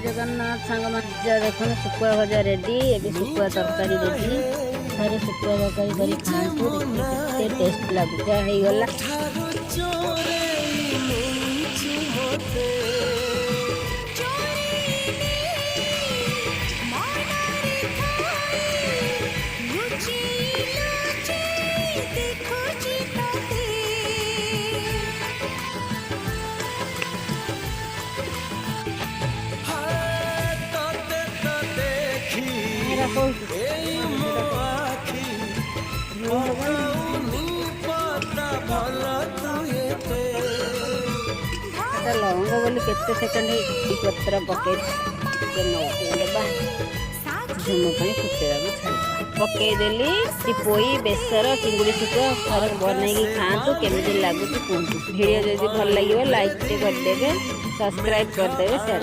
जगन्नाथ सांग मजा देखो शुकुआ भजा रेडी ए शुकुआ तरकारी रेडी थे शुकुआ तरकारी कर खाँतु केते टेस्ट लगुचा हो गला। लवंग बोली केते सेकंड पत्र पकई झुम फुटेगा छाड़ पकईदेली पोई बेसर चिंगुड़ी शुकुआ थोड़े बनई खातु केमी लगुच कहतु। वीडियो जब भल लगे लाइक करदे सब्सक्राइब करदे शेयर।